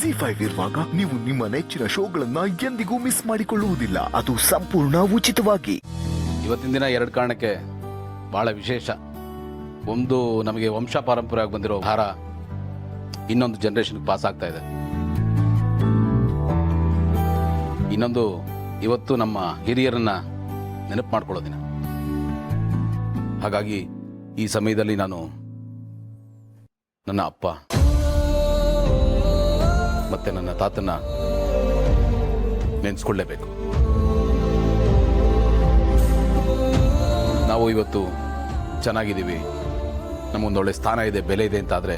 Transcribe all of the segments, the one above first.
ZEE5 ಇರುವಾಗ ನೀವು ನಿಮ್ಮ ನೆಚ್ಚಿನ ಶೋಗಳನ್ನ ಎಂದಿಗೂ ಮಿಸ್ ಮಾಡಿಕೊಳ್ಳುವುದಿಲ್ಲ. ಅದು ಸಂಪೂರ್ಣ ಉಚಿತವಾಗಿ. ಇವತ್ತಿನ ದಿನ 2 ಕಾರಣಕ್ಕೆ ಬಹಳ ವಿಶೇಷ. ಒಂದು, ನಮಗೆ ವಂಶ ಪಾರಂಪರ್ಯವಾಗಿ ಬಂದಿರೋ ಭಾರ ಇನ್ನೊಂದು ಜನರೇಷನ್ಗೆ ಪಾಸ್ ಆಗ್ತಾ ಇದೆ. ಇನ್ನೊಂದು, ಇವತ್ತು ನಮ್ಮ ಹಿರಿಯರನ್ನ ನೆನಪು ಮಾಡ್ಕೊಳ್ಳೋ ದಿನ. ಹಾಗಾಗಿ ಈ ಸಮಯದಲ್ಲಿ ನಾನು ನನ್ನ ಅಪ್ಪ ಮತ್ತೆ ನನ್ನ ತಾತನ್ನ ನೆನೆಸ್ಕೊಳ್ಳೇಬೇಕು. ನಾವು ಇವತ್ತು ಚೆನ್ನಾಗಿದ್ದೀವಿ, ನಮಗೊಂದೊಳ್ಳೆ ಸ್ಥಾನ ಇದೆ, ಬೆಲೆ ಇದೆ ಅಂತಾದರೆ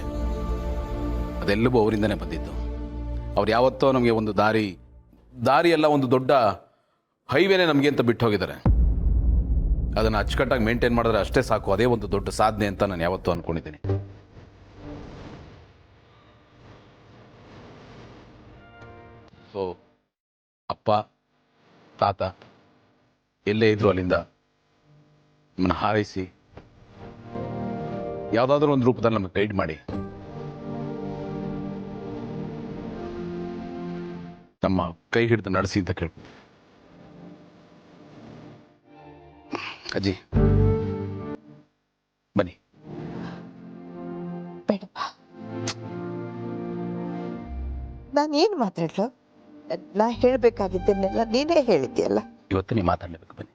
ಅದೆಲ್ಲವೂ ಅವರಿಂದನೇ ಬಂದಿದ್ದು. ಅವ್ರು ಯಾವತ್ತೋ ನಮಗೆ ಒಂದು ದಾರಿ ಎಲ್ಲ ಒಂದು ದೊಡ್ಡ ಹೈವೇನೇ ನಮಗೆ ಅಂತ ಬಿಟ್ಟು ಹೋಗಿದ್ದಾರೆ. ಅದನ್ನು ಅಚ್ಚುಕಟ್ಟಾಗಿ ಮೇಂಟೈನ್ ಮಾಡಿದ್ರೆ ಅಷ್ಟೇ ಸಾಕು, ಅದೇ ಒಂದು ದೊಡ್ಡ ಸಾಧನೆ ಅಂತ ನಾನು ಯಾವತ್ತೂ ಅಂದ್ಕೊಂಡಿದ್ದೀನಿ. ಸೊ ಅಪ್ಪ ತಾತ ಎಲ್ಲೇ ಇದ್ರು ಅಲ್ಲಿಂದ ನಮ್ಮನ್ನು ಹಾರೈಸಿ ಯಾವುದಾದ್ರೂ ಒಂದು ರೂಪದಲ್ಲಿ ನಮಗೆ ಗೈಡ್ ಮಾಡಿ ನಮ್ಮ ಕೈ ಹಿಡಿದು ನಡೆಸಿ ಅಂತ ಕೇಳ್ಬೋದು. ಅಜ್ಜಿ ಬನ್ನಿ. ಬೇಡಪ್ಪ, ನಾನೇನು ಮಾತಾಡ್ಲು? ನಾ ಹೇಳ್ಬೇಕಾಗಿದ್ದನ್ನೆಲ್ಲ ನೀನೇ ಹೇಳಿದ್ಯಲ್ಲ. ಇವತ್ತು ನೀವು ಮಾತಾಡಲೇಬೇಕು, ಬನ್ನಿ.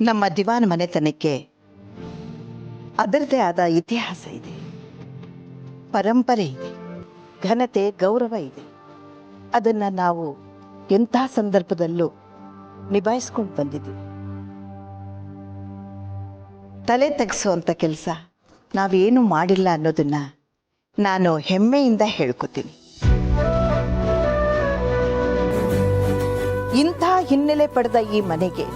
ನಮ್ಮ ದಿವಾನ್ ಮನೆತನಕ್ಕೆ ಅದರದೇ ಆದ ಇತಿಹಾಸ ಇದೆ, ಪರಂಪರೆ ಇದೆ, ಘನತೆ ಗೌರವ ಇದೆ. ಅದನ್ನ ನಾವು ಎಂಥ ಸಂದರ್ಭದಲ್ಲೂ ನಿಭಾಯಿಸ್ಕೊಂಡು ಬಂದಿದ್ದೀವಿ. ತಲೆ ತಗ್ಸುವಂಥ ಕೆಲಸ ನಾವೇನು ಮಾಡಿಲ್ಲ ಅನ್ನೋದನ್ನ ನಾನು ಹೆಮ್ಮೆಯಿಂದ ಹೇಳ್ಕೊತೀನಿ. ಇಂಥ ಹಿನ್ನೆಲೆ ಪಡೆದ ಈ ಮನೆಗೆ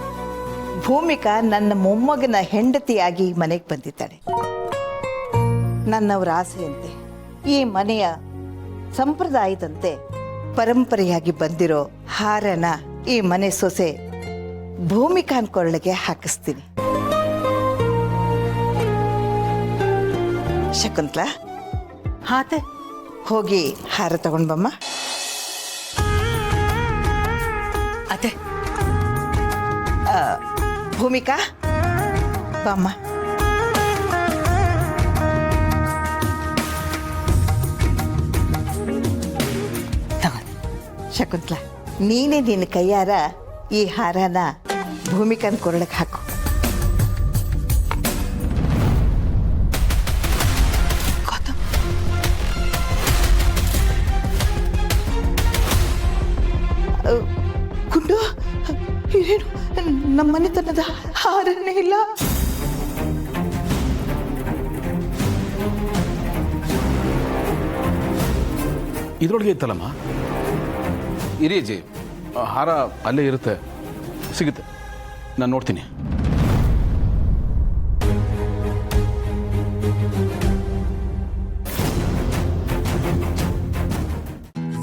ಭೂಮಿಕಾ ನನ್ನ ಮೊಮ್ಮಗನ ಹೆಂಡತಿಯಾಗಿ ಈ ಮನೆಗೆ ಬಂದಿದ್ದಾಳೆ. ನನ್ನವರ ಆಸೆಯಂತೆ ಈ ಮನೆಯ ಸಂಪ್ರದಾಯದಂತೆ ಪರಂಪರೆಯಾಗಿ ಬಂದಿರೋ ಹಾರನ ಈ ಮನೆ ಸೊಸೆ ಭೂಮಿಕಾನ್ ಕೊರಳಿಗೆ ಹಾಕಿಸ್ತೀನಿ. ಶಕುಂತ್ಲಾ, ಹಾತೆ ಹೋಗಿ ಹಾರ ತಗೊಂಡ್ ಬಮ್ಮ. ಅತ್ತೆ, ಭೂಮಿಕಾ ಬಮ್ಮ. ಶಕುಂತ್ಲಾ, ನೀನೇ ನಿನ್ನ ಕೈಯಾರ ಈ ಹಾರನ ಭೂಮಿಕನ್ ಕೊರಳಕ್ಕೆ ಹಾಕು. ಗುಂಡು, ಏನು ನಮ್ಮ ಮನೆತನದ ಹಾರನೇ ಇಲ್ಲ? ಇದ್ರೊಳಗೆ ಇತ್ತಲ್ಲಮ್ಮ. ಇರಿ ಅಜ್ಜಿ, ಹಾರ ಅಲ್ಲೇ ಇರುತ್ತೆ, ಸಿಗುತ್ತೆ, ನಾನು ನೋಡ್ತೀನಿ.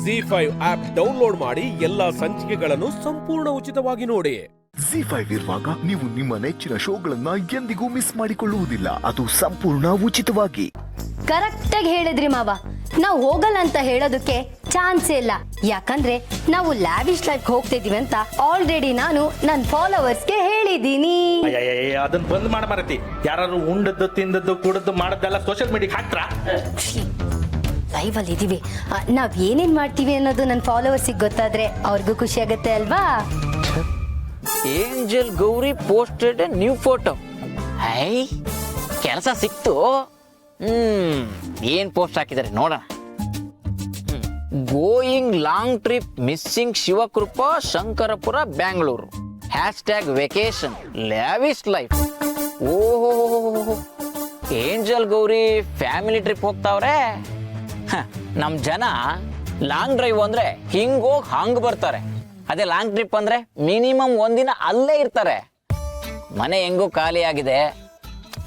ZEE5 ಆಪ್ ಡೌನ್ಲೋಡ್ ಮಾಡಿ ಎಲ್ಲಾ ಸಂಚಿಕೆಗಳನ್ನು ಸಂಪೂರ್ಣ ಉಚಿತವಾಗಿ ನೋಡಿ. ZEE5 ಇರುವಾಗ ನೀವು ನಿಮ್ಮ ನೆಚ್ಚಿನ ಶೋಗಳನ್ನ ಎಂದಿಗೂ ಮಿಸ್ ಮಾಡಿಕೊಳ್ಳುವುದಿಲ್ಲ. ಅದು ಸಂಪೂರ್ಣ ಉಚಿತವಾಗಿ. ಕರೆಕ್ಟಾಗಿ ಹೇಳಿದ್ರಿ ಮಾವ. ನಾವು ಹೋಗಲ್ಲ ಅಂತ ಹೇಳೋದಕ್ಕೆ ಚಾನ್ಸೇ ಇಲ್ಲ. ಯಾಕಂದ್ರೆ ನಾವು ಲ್ಯಾವಿಶ್ ಲೈಫ್ ಹೋಗ್ತಿದೀವಿ ಅಂತ ಆಲ್ರೆಡಿ ನಾನು ನನ್ನ ಫಾಲೋವರ್ಸ್ಗೆ ಹೇಳಿದ್ದೀನಿ. ಅದನ್ನ ಬಂದ್ ಮಾಡಬಾರತಿ. ಯಾರು ಉಂಡದ್ದು ತಿಂದದ್ದು ಕುಡದ್ದು ಮಾಡದ್ದೆಲ್ಲ ಸೋಷಿಯಲ್ ಮೀಡಿಯಾಗೆ ಹಾಕ್ತಾರ. ಲೈವ್ ಅಲ್ಲಿ ಇದೀವಿ, ನಾವ್ ಏನೇನ್ ಮಾಡ್ತೀವಿ ಅನ್ನೋದು ನನ್ನ ಫಾಲೋವರ್ಸಿಗೆ ಗೊತ್ತಾದ್ರೆ ಅವ್ರಿಗೂ ಖುಷಿ ಆಗತ್ತೆ ಅಲ್ವಾ? Angel Gowri posted new photo. Hi, ಕೆಲಸ ಸಿಕ್ತು. ಏನ್ ಪೋಸ್ಟ್ ಹಾಕಿದ್ದಾರೆ ನೋಡೋಣ. Going long trip missing Shivakrupa Shankarapura Bangalore. Hashtag vacation lavish life. ಓಹೋ, ಏಂಜಲ್ ಗೌರಿ ಫ್ಯಾಮಿಲಿ ಟ್ರಿಪ್ ಹೋಗ್ತಾವ್ರೆ. ನಮ್ ಜನ ಲಾಂಗ್ ಡ್ರೈವ್ ಅಂದ್ರೆ ಹಿಂಗ್ ಹೋಗಿ ಹಂಗ್ ಬರ್ತಾರೆ. ಅದೇ ಲಾಂಗ್ ಟ್ರಿಪ್ ಅಂದ್ರೆ ಮಿನಿಮಮ್ ಒಂದಿನ ಅಲ್ಲೇ ಇರ್ತಾರೆ. ಮನೆ ಹೆಂಗೂ ಖಾಲಿ ಆಗಿದೆ,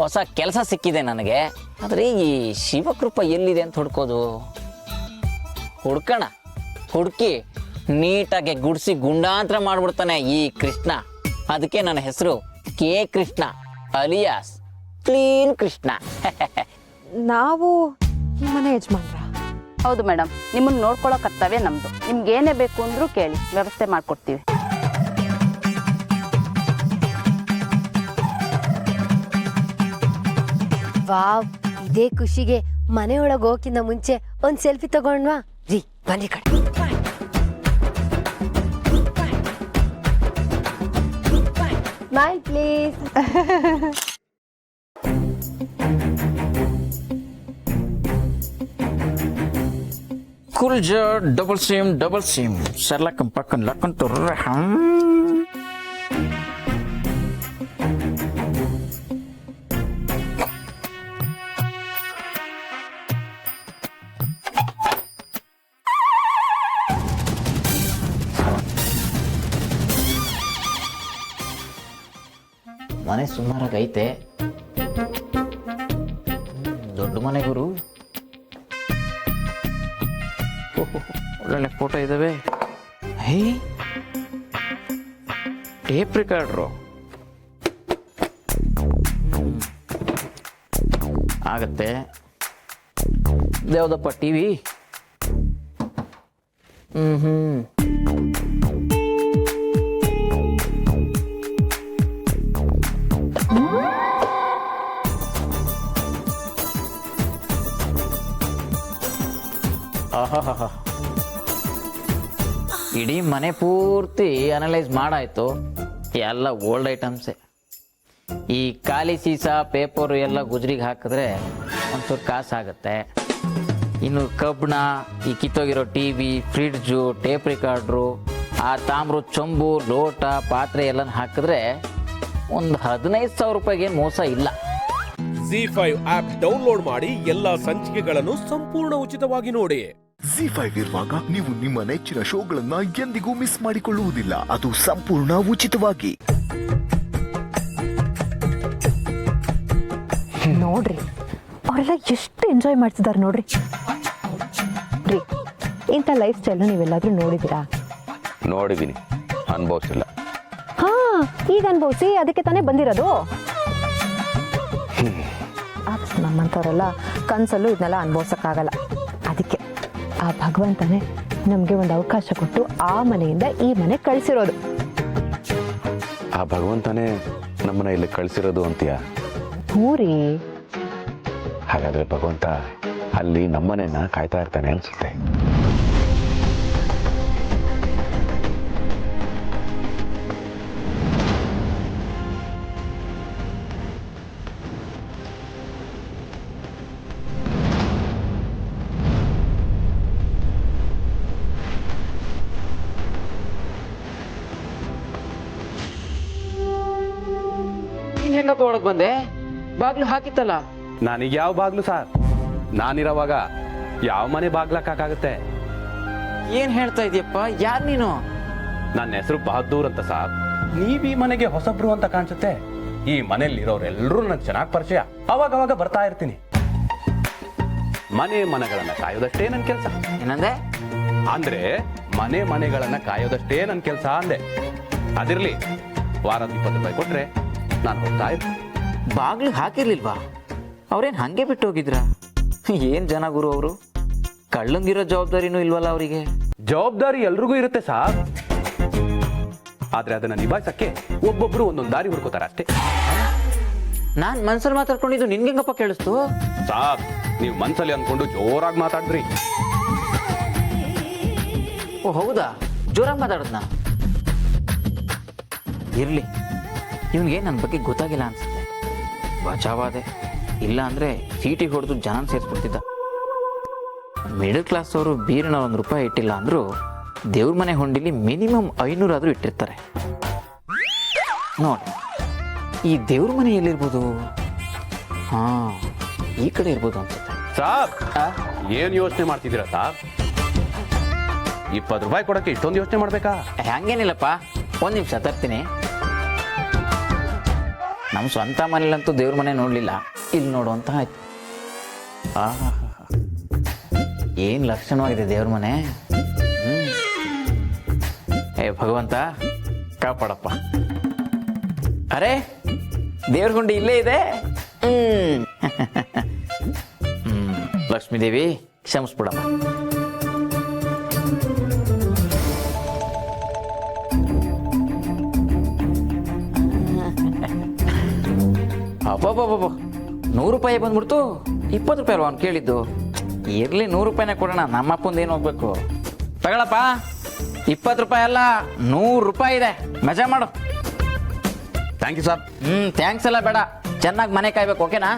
ಹೊಸ ಕೆಲಸ ಸಿಕ್ಕಿದೆ ನನಗೆ. ಆದ್ರೆ ಈ ಶಿವಕೃಪ ಎಲ್ಲಿದೆ ಅಂತ ಹುಡ್ಕೋದು. ಹುಡುಕಿ ನೀಟಾಗಿ ಗುಡಿಸಿ ಗುಂಡಾಂತರ ಮಾಡ್ಬಿಡ್ತಾನೆ ಈ ಕೃಷ್ಣ. ಅದಕ್ಕೆ ನನ್ನ ಹೆಸರು K Krishna alias clean Krishna. ನಾವು ಈ ಮನೆ ಯಜಮಾನ್ರ? ಹೌದು ಮೇಡಮ್, ನಿಮ್ಮನ್ನು ನೋಡ್ಕೊಳ್ಳೋ ಕರ್ತವ್ಯ ನಮ್ಮದು. ನಿಮ್ಗೆ ಏನೇ ಬೇಕು ಅಂದ್ರೂ ಕೇಳಿ, ವ್ಯವಸ್ಥೆ ಮಾಡಿಕೊಡ್ತೀವಿ. ವಾವ್, ಇದೇ ಖುಷಿಗೆ ಮನೆಯೊಳಗೆ ಹೋಗಿಂತ ಮುಂಚೆ ಒಂದ್ ಸೆಲ್ಫಿ ತಗೊಂಡ್ವಾ ರೀ? ಬನ್ನಿ ಕಡೆ. Smile please. ಕುಲ್ಜ ಡಬಲ್ ಸೇಮ್ ಸರ್ಲಕ್ಕಂ ಪಕ್ಕನ್ ಲಕ್ಕನ್ ತುರ್ರ ಮನೆ ಸುಮಾರಾಗೈತೆ. ದೊಡ್ಡ ಮನೆ ಗುರು. ಒಳ್ಳೊಳ್ಳೆ ಫೋಟೋ ಇದಾವೆ. ಹೇ, ಟೇಪ್ ರಿಕಾರ್ಡ್ರು ಆಗತ್ತೆ. ದೇವದಪ್ಪ ಟಿವಿ. ಆಹಾ, ಇಡೀ ಮನೆ ಪೂರ್ತಿ ಅನಲೈಸ್ ಮಾಡಾಯ್ತು. ಎಲ್ಲ ಓಲ್ಡ್ ಐಟಮ್ಸೇ. ಈ ಖಾಲಿ ಸೀಸಾ ಪೇಪರು ಎಲ್ಲ ಗುಜ್ರಿಗೆ ಹಾಕಿದ್ರೆ ಒಂಚೂರು ಕಾಸಾಗತ್ತೆ. ಇನ್ನು ಕಬ್ಬಣ, ಈ ಕಿತ್ತೋಗಿರೋ ಟಿವಿ, ಫ್ರಿಡ್ಜು, ಟೇಪ್ ರಿಕಾರ್ಡ್ರು, ಆ ತಾಮ್ರ ಚೊಂಬು, ಲೋಟ, ಪಾತ್ರೆ ಎಲ್ಲ ಹಾಕಿದ್ರೆ ಒಂದು 15,000 ರೂಪಾಯಿಗೆ ಮೋಸ ಇಲ್ಲ. ZEE5 ಆಪ್ ಡೌನ್ಲೋಡ್ ಮಾಡಿ ಎಲ್ಲಾ ಸಂಚಿಕೆಗಳನ್ನು ಸಂಪೂರ್ಣ ಉಚಿತವಾಗಿ ನೋಡಿ. ZEE5 ಇರುವಾಗ ನೀವು ನಿಮ್ಮ ನೆಚ್ಚಿನ ಶೋಗಳನ್ನ ಎಂದಿಗೂ ಮಿಸ್ ಮಾಡಿಕೊಳ್ಳುವುದಿಲ್ಲ. ಅದು ಸಂಪೂರ್ಣ ಉಚಿತವಾಗಿ. ನೋಡ್ರಿ, ಅವರೆಲ್ಲ ಎಷ್ಟು ಎಂಜಾಯ್ ಮಾಡ್ತಿದ್ದಾರೆ ನೋಡ್ರಿ. ರೀ, ಇಂಥ ಲೈಫ್ ಸ್ಟೈಲ್ ನೀವೆಲ್ಲಾದ್ರೂ ನೋಡಿದ್ದೀರಾ? ನೋಡಿದ್ದೀನಿ, ಅನುಭವಿಸಿಲ್ಲ. ಹಾ, ಈಗ ಅನ್ಭವಿಸಿ ಅದಕ್ಕೆ ತಾನೇ ಬಂದಿರೋದು. ನಮ್ಮಂಥವ್ರೆಲ್ಲ ಕನಸಲ್ಲೂ ಇದನ್ನೆಲ್ಲ ಅನುಭವಿಸೋಕ್ಕಾಗಲ್ಲ. ಅದಕ್ಕೆ ಆ ಭಗವಂತನೇ ನಮಗೆ ಒಂದು ಅವಕಾಶ ಕೊಟ್ಟು ಆ ಮನೆಯಿಂದ ಈ ಮನೆ ಕಳಿಸಿರೋದು. ಆ ಭಗವಂತನೇ ನಮ್ಮನ್ನ ಇಲ್ಲಿ ಕಳಿಸಿರೋದು ಅಂತೀಯ? ಹೂರಿ. ಹಾಗಾದ್ರೆ ಭಗವಂತ ಅಲ್ಲಿ ನಮ್ಮನೆಯನ್ನ ಕಾಯ್ತಾ ಇರ್ತಾನೆ ಅನ್ಸುತ್ತೆ. ಹೆಂಗಪ್ಪ ಒಳಗೆ ಬಂದೆ? ಬಾಗ್ಲು ಹಾಕಿತ್ತಲ್ಲ. ನನಗೆ ಯಾವ ಬಾಗ್ಲು ಸಾರ್? ನಾನಿರೋವಾಗ ಯಾವ ಮನೆ ಬಾಗ್ಲಕ್ಕಾಗತ್ತೆ? ಏನ್ ಹೇಳ್ತಾ ಇದೀಯಪ್ಪ? ಯಾರು ನೀನು? ನನ್ನ ಹೆಸರು ಬಹದ್ದೂರ್ ಅಂತ ಸಾರ್. ನೀವ್ ಈ ಮನೆಗೆ ಹೊಸಬ್ರು ಅಂತ ಕಾಣಿಸುತ್ತೆ. ಈ ಮನೆಯಲ್ಲಿ ಇರೋರೆಲ್ಲರೂ ನನಗೆ ಚೆನ್ನಾಗಿ ಪರಿಚಯ. ಅವಾಗ ಬರ್ತಾ ಇರ್ತೀನಿ. ಮನೆಗಳನ್ನ ಕಾಯೋದಷ್ಟೇ ನನ್ನ ಕೆಲಸ. ಏನಂದೆ? ಅಂದ್ರೆ ಮನೆಗಳನ್ನ ಕಾಯೋದಷ್ಟೇ ನನ್ನ ಕೆಲಸ ಅಂದೆ. ಅದಿರ್ಲಿ, ವಾರದ 20 ರೂಪಾಯಿ ಕೊಟ್ರೆ ನಾನು ಹೋಗ್ತಾ ಇರ್ತೀನಿ. ಬಾಗ್ಲು ಹಾಕಿರ್ಲಿಲ್ವಾ? ಅವ್ರೇನ್ ಹಂಗೆ ಬಿಟ್ಟು ಹೋಗಿದ್ರ? ಏನ್ ಜನ ಗುರು ಅವರು. ಕಳ್ಳಂಗಿರೋ ಜವಾಬ್ದಾರಿನೂ ಇಲ್ವಲ್ಲ ಅವರಿಗೆ. ಜವಾಬ್ದಾರಿ ಎಲ್ರಿಗೂ ಇರುತ್ತೆ ಸಾರ್. ಆದ್ರೆ ಅದನ್ನ ನಿಭಾಯಿಸಕ್ಕೆ ಒಬ್ಬೊಬ್ರು ಒಂದೊಂದು ದಾರಿ ಹುಡ್ಕೋತಾರೆ ಅಷ್ಟೇ. ನಾನ್ ಮನ್ಸಲ್ಲಿ ಮಾತಾಡ್ಕೊಂಡಿದ್ದು ನಿನ್ಗೆಂಗಪ್ಪ ಕೇಳಿಸ್ತು? ಸಾರ್, ನೀವು ಮನ್ಸಲ್ಲಿ ಅಂದ್ಕೊಂಡು ಜೋರಾಗಿ ಮಾತಾಡಿದ್ರಿ. ಓ ಹೌದಾ? ಜೋರಾಗಿ ಮಾತಾಡದ್ನ? ಇರ್ಲಿ, ಇವನ್ಗೆ ನನ್ನ ಬಗ್ಗೆ ಗೊತ್ತಾಗಿಲ್ಲ ಅನ್ಸುತ್ತೆ. ಬಚಾವಾದೆ. ಇಲ್ಲ ಅಂದ್ರೆ ಸೀಟಿಗೆ ಹೊಡೆದು ಜನ ಸೇರಿಸ್ಬಿಡ್ತಿದ್ದ. ಮಿಡಲ್ ಕ್ಲಾಸ್ ಅವರು ಬೀರಿನ ₹1 ಇಟ್ಟಿಲ್ಲ ಅಂದ್ರು ದೇವ್ರ ಮನೆ ಹೊಂಡಿಲಿ ಮಿನಿಮಮ್ 500 ಆದ್ರೂ ಇಟ್ಟಿರ್ತಾರೆ. ನೋಡಿ, ಈ ದೇವ್ರ ಮನೆ ಎಲ್ಲಿರ್ಬೋದು? ಹಾ, ಈ ಕಡೆ ಇರ್ಬೋದು ಅನ್ಸುತ್ತೆ. ಸಾರ್, ಏನ್ ಯೋಚನೆ ಮಾಡ್ತಿದ್ದೀರಾ ಸಾರ್? 20 ರೂಪಾಯಿ ಕೊಡಕ್ಕೆ ಇಷ್ಟೊಂದು ಯೋಚನೆ ಮಾಡ್ಬೇಕಾ? ಹಂಗೇನಿಲ್ಲಪ್ಪ, 1 ನಿಮಿಷ ತರ್ತೀನಿ. ನಮ್ಮ ಸ್ವಂತ ಮನೇಲಂತೂ ದೇವ್ರ ಮನೆ ನೋಡ್ಲಿಲ್ಲ, ಇಲ್ಲಿ ನೋಡುವಂತ ಆಯ್ತು. ಏನ್ ಲಕ್ಷಣವಾಗಿದೆ ದೇವ್ರ ಮನೆ. ಏ ಭಗವಂತ ಕಾಪಾಡಪ್ಪ. ಅರೆ ದೇವ್ರ ಗುಂಡಿ ಇಲ್ಲೇ ಇದೆ. ಲಕ್ಷ್ಮೀದೇವಿ ಕ್ಷಮಿಸ್ಬಿಡಮ್ಮ. ಅಬ್ಬಬ್ಬಬ್ಬ, 100 ರೂಪಾಯಿ ಬಂದ್ಬಿಡ್ತು. 20 ರೂಪಾಯಿ ಅಲ್ವಾ ಅವ್ನು ಕೇಳಿದ್ದು? ಇರ್ಲಿ, 100 ರೂಪಾಯಿನೇ ಕೊಡೋಣ. ನಮ್ಮಪ್ಪಂದು ಏನು ಹೋಗ್ಬೇಕು. ತಗೊಳಪ್ಪ, 20 ರೂಪಾಯಿ ಅಲ್ಲ 100 ರೂಪಾಯಿ ಇದೆ. ಮಜಾ ಮಾಡು. Thank you Sab. ಥ್ಯಾಂಕ್ಸ್ ಎಲ್ಲ ಬೇಡ, ಚೆನ್ನಾಗಿ ಮನೆ ಕಾಯ್ಬೇಕು, ಓಕೆನಾ?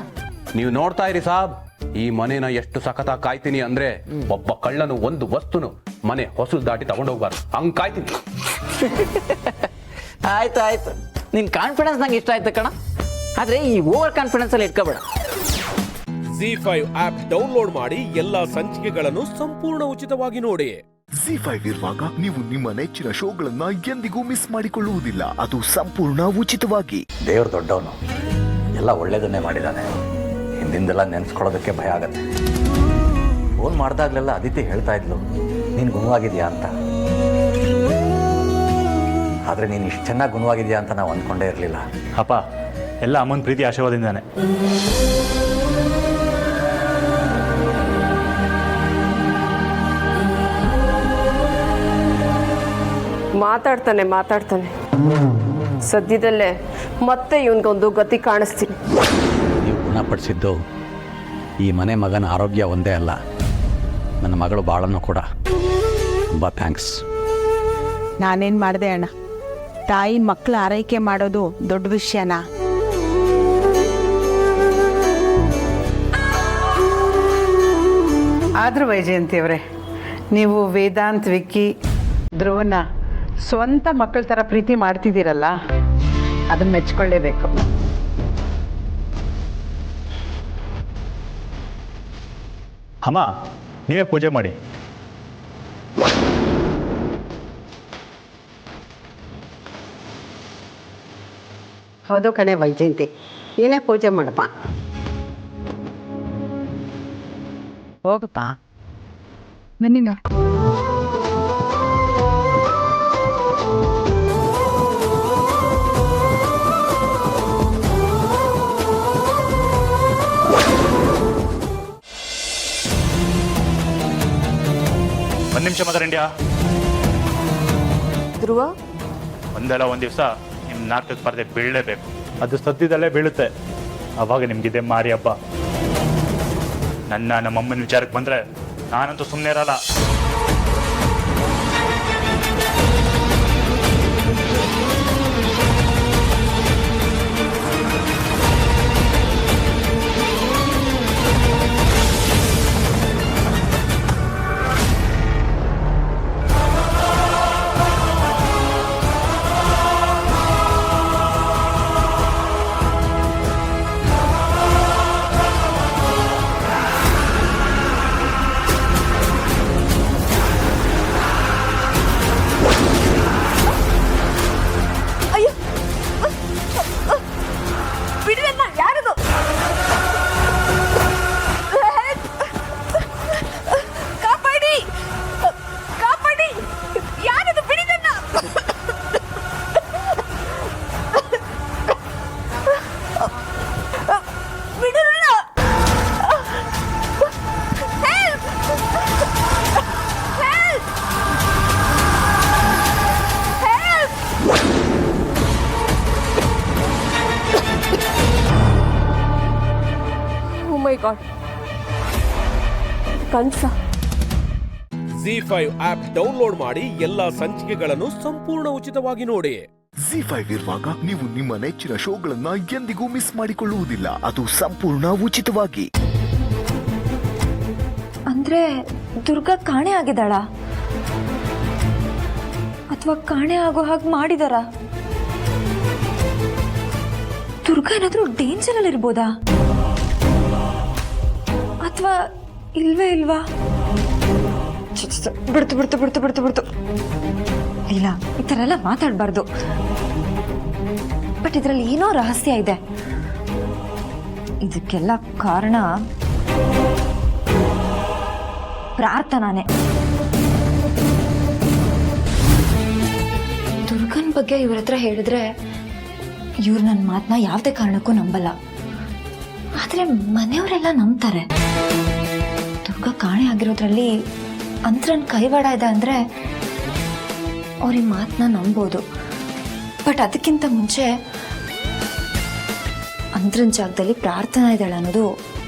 ನೀವು ನೋಡ್ತಾ ಇರಿ ಸಾಬ್, ಈ ಮನೇನ ಎಷ್ಟು ಸಖತ್ತಾಗಿ ಕಾಯ್ತೀನಿ ಅಂದ್ರೆ ಒಬ್ಬ ಕಳ್ಳನು ಒಂದು ವಸ್ತುನು ಮನೆ ಹೊಸಲು ದಾಟಿ ತಗೊಂಡೋಗ್ಬಾರ್ದು, ಹಂಗ್ ಕಾಯ್ತೀನಿ. ಆಯ್ತು ಆಯ್ತು, ನಿನ್ ಕಾನ್ಫಿಡೆನ್ಸ್ ನಂಗೆ ಇಷ್ಟ ಆಯ್ತು ಕಣ. ಆದ್ರೆ ಈ ಓವರ್ ಕಾನ್ಫಿಡೆನ್ಸ್ ಅಲ್ಲಿ ಇಟ್ಕೋಬೇಡ. ZEE5 ಆಪ್ ಡೌನ್ಲೋಡ್ ಮಾಡಿ ಎಲ್ಲಾ ಸಂಚಿಕೆಗಳನ್ನು ಸಂಪೂರ್ಣ ಉಚಿತವಾಗಿ ನೋಡಿ. ZEE5 ಇರುವಾಗ ನೀವು ನಿಮ್ಮ ನೆಚ್ಚಿನ ಶೋಗಳನ್ನ ಎಂದಿಗೂ ಮಿಸ್ ಮಾಡಿಕೊಳ್ಳುವುದಿಲ್ಲ. ಅದು ಸಂಪೂರ್ಣ ಉಚಿತವಾಗಿ. ದೇವ್ರು ದೊಡ್ಡವನು, ಎಲ್ಲ ಒಳ್ಳೇದನ್ನೇ ಮಾಡಿದ್ದಾನೆ. ಹಿಂದಿಂದೆಲ್ಲ ನೆನೆಸ್ಕೊಳ್ಳೋದಕ್ಕೆ ಭಯ ಆಗತ್ತೆ. ಫೋನ್ ಮಾಡಿದಾಗಲೆಲ್ಲ ಅದಿತಿ ಹೇಳ್ತಾ ಇದ್ಲು, ನೀನು ಗುಣವಾಗಿದೆಯಾ ಅಂತ. ಆದರೆ ನೀನು ಇಷ್ಟು ಚೆನ್ನಾಗಿ ಗುಣವಾಗಿದೆಯಾ ಅಂತ ನಾವು ಅಂದ್ಕೊಂಡೇ ಇರಲಿಲ್ಲ. ಅಪ್ಪ, ಎಲ್ಲ ಅಮ್ಮನ ಪ್ರೀತಿ ಆಶೀರ್ವಾದದಿಂದಾನೆ. ಮಾತಾಡ್ತಾನೆ ಸದ್ಯದಲ್ಲೇ ಮತ್ತೆ ಇವನ್ಗೊಂದು ಗತಿ ಕಾಣಿಸ್ತೀನಿ. ನೀವು ಗುಣಪಡಿಸಿದ್ದು ಈ ಮನೆ ಮಗನ ಆರೋಗ್ಯ ಒಂದೇ ಅಲ್ಲ, ನನ್ನ ಮಗಳು ಬಾಳನ್ನು ಕೂಡ. ತುಂಬ ಥ್ಯಾಂಕ್ಸ್. ನಾನೇನು ಮಾಡಿದೆ ಅಣ್ಣ? ತಾಯಿ ಮಕ್ಕಳ ಆರೈಕೆ ಮಾಡೋದು ದೊಡ್ಡ ವಿಷಯನಾ? ಆದರೂ ವೈಜಯಂತಿಯವರೇ, ನೀವು ವೇದಾಂತ್, ವಿಕ್ಕಿ, ಧ್ರುವನ ಸ್ವಂತ ಮಕ್ಕಳ ಥರ ಪ್ರೀತಿ ಮಾಡ್ತಿದ್ದೀರಲ್ಲ, ಅದನ್ನ ಮೆಚ್ಕೊಳ್ಳೇಬೇಕು. ಅಮ್ಮ, ನೀವೇ ಪೂಜೆ ಮಾಡಿ. ಹೌದು ಕಣೆ ವೈಜಯಂತಿ, ನೀನೇ ಪೂಜೆ ಮಾಡಪ್ಪ. ಹೋಗಪ್ಪ, ಬನ್ನಿ ನೋಡಿ. ಒಂದು ನಿಮಿಷ ಮದರ್ ಇಂಡಿಯಾ. ಧ್ರುವ, ಒಂದಲ್ಲ ಒಂದು ದಿವಸ ನಿಮ್ಮ ನಾಟಕದ ಸ್ಪರ್ಧೆ ಬೀಳಲೇಬೇಕು. ಅದು ಸದ್ಯದಲ್ಲೇ ಬೀಳುತ್ತೆ. ಅವಾಗ ನಿಮ್ಗಿದೆ ಮಾರಿ ಹಬ್ಬ. ನಮ್ಮಮ್ಮನ ವಿಚಾರಕ್ಕೆ ಬಂದರೆ ನಾನಂತೂ ಸುಮ್ಮನೆ ಇರಲ್ಲ. ಕನ್ಸ. ZEE5 ಆಪ್ ಡೌನ್ಲೋಡ್ ಮಾಡಿ ಎಲ್ಲಾ ಸಂಚಿಕೆಗಳನ್ನು ಸಂಪೂರ್ಣ ಉಚಿತವಾಗಿ ನೋಡಿ. ZEE5 ಇರುವಾಗ ನೀವು ನಿಮ್ಮ ನೆಚ್ಚಿನ ಶೋಗಳನ್ನ ಎಂದಿಗೂ ಮಿಸ್ ಮಾಡಿಕೊಳ್ಳುವುದಿಲ್ಲ. ಅದು ಸಂಪೂರ್ಣ ಉಚಿತವಾಗಿ. ಅಂದ್ರೆ ದುರ್ಗಾ ಕಾಣೆ ಆಗಿದ್ದಾಳ ಅಥವಾ ಕಾಣೆ ಆಗೋ ಹಾಗೆ ಮಾಡಿದಾರ? ದುರ್ಗಾ ಏನಾದ್ರೂ ಡೇಂಜರ್ ಅಲ್ಲಿ ಇರ್ಬೋದಾ ಅಥವಾ ಇಲ್ವಾ? ಬಿಡ್ತು. ಇಲ್ಲ, ಈ ಥರ ಎಲ್ಲ ಮಾತಾಡಬಾರ್ದು. ಬಟ್ ಇದರಲ್ಲಿ ಏನೋ ರಹಸ್ಯ ಇದೆ. ಇದಕ್ಕೆಲ್ಲ ಕಾರಣ ಪ್ರಾರ್ಥನಾನೇ. ದುರ್ಗನ್ ಬಗ್ಗೆ ಇವ್ರ ಹತ್ರ ಹೇಳಿದ್ರೆ ಇವ್ರು ನನ್ನ ಮಾತನ್ನ ಯಾವುದೇ ಕಾರಣಕ್ಕೂ ನಂಬಲ್ಲ. ಆದರೆ ಮನೆಯವರೆಲ್ಲ ನಂಬ್ತಾರೆ. ದುರ್ಗ ಕಾಣೆ ಆಗಿರೋದ್ರಲ್ಲಿ ಅಂತ್ರನ್ ಕೈವಾಡ ಇದೆ ಅಂದರೆ ಅವ್ರ ಮಾತನ್ನ ನಂಬೋದು. ಬಟ್ ಅದಕ್ಕಿಂತ ಮುಂಚೆ ಅಂತ್ರನ್ ಜಾಗದಲ್ಲಿ ಪ್ರಾರ್ಥನಾ ಇದ್ದಾಳೆ ಅನ್ನೋದು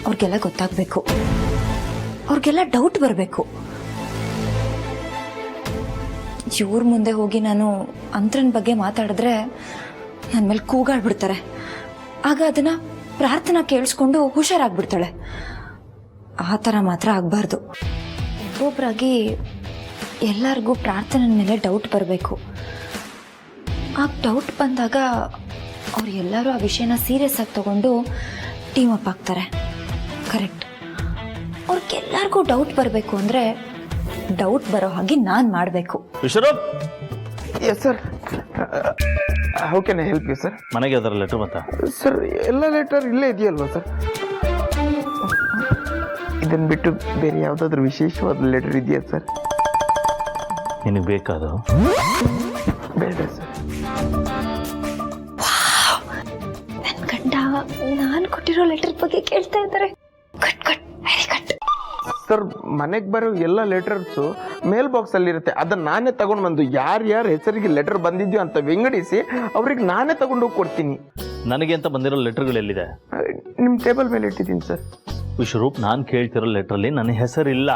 ಅವ್ರಿಗೆಲ್ಲ ಗೊತ್ತಾಗಬೇಕು. ಅವ್ರಿಗೆಲ್ಲ ಡೌಟ್ ಬರಬೇಕು. ಇವ್ರ ಮುಂದೆ ಹೋಗಿ ನಾನು ಅಂತ್ರನ್ ಬಗ್ಗೆ ಮಾತಾಡಿದ್ರೆ ನನ್ನ ಮೇಲೆ ಕೂಗಾಡ್ಬಿಡ್ತಾರೆ. ಆಗ ಅದನ್ನು ಪ್ರಾರ್ಥನಾ ಕೇಳಿಸ್ಕೊಂಡು ಹುಷಾರಾಗ್ಬಿಡ್ತಾಳೆ. ಆ ಥರ ಮಾತ್ರ ಆಗಬಾರ್ದು. ಒಬ್ಬೊಬ್ಬರಾಗಿ ಎಲ್ಲರಿಗೂ ಪ್ರಾರ್ಥನೆ ಮೇಲೆ ಡೌಟ್ ಬರಬೇಕು. ಆ ಡೌಟ್ ಬಂದಾಗ ಅವ್ರು ಎಲ್ಲರೂ ಆ ವಿಷಯನ ಸೀರಿಯಸ್ ಆಗಿ ತಗೊಂಡು ಟೀಮ್ ಅಪ್ ಆಗ್ತಾರೆ. ಕರೆಕ್ಟ್. ಅವ್ರಿಗೆಲ್ಲರಿಗೂ ಡೌಟ್ ಬರಬೇಕು ಅಂದರೆ ಡೌಟ್ ಬರೋ ಹಾಗೆ ನಾನು ಮಾಡಬೇಕು. Vishwarup, yes sir. How can I help you sir? ಮನೆಗೆ ಅದರ ಲೆಟರ್ ಬಂತ ಸರ್? ಎಲ್ಲ ಲೆಟರ್ ಇಲ್ಲೇ ಇದೆಯಲ್ವಾ ಸರ್? ಇದನ್ನು ಬಿಟ್ಟು ಬೇರೆ ಯಾವುದಾದ್ರೂ ವಿಶೇಷವಾದ ಲೆಟರ್ ಇದೆಯಾ ಸರ್? ನಿನಗೆ ಬೇಕಾದ? ಬೇಡ ಸರ್. ನನ್ನ ಗಂಡ ನಾನು ಕೊಟ್ಟಿರೋ ಲೆಟರ್ ಬಗ್ಗೆ ಕೇಳ್ತಾ ಇದ್ದಾರೆ. Cut cut, very cut. Sir, ಮನೆಗೆ ಬರೋ ಎಲ್ಲ ಲೆಟರ್ಸು ಮೇಲ್ ಬಾಕ್ಸ್ ಅಲ್ಲಿ ಇರುತ್ತೆ. ಅದನ್ನ ನಾನೇ ತಗೊಂಡು ಬಂದು ಯಾರ್ಯಾರ ಹೆಸರಿಗೆ ಲೆಟರ್ ಬಂದಿದ್ಯೋ ಅಂತ ವಿಂಗಡಿಸಿ ಅವ್ರಿಗೆ ನಾನೇ ತಗೊಂಡು ಹೋಗಿ ಕೊಡ್ತೀನಿ. ನನಗೆ ಅಂತ ಬಂದಿರೋ ಲೆಟರ್ಗಳು ಎಲ್ಲಿದೆ? ನಿಮ್ಮ ಟೇಬಲ್ ಮೇಲೆ ಇಟ್ಟಿದ್ದೀನಿ ಸರ್. ವಿಶ್ವರೂಪ್, ನಾನು ಕೇಳ್ತಿರೋ ಲೆಟ್ರಲ್ಲಿ ನನ್ನ ಹೆಸರಿಲ್ಲ.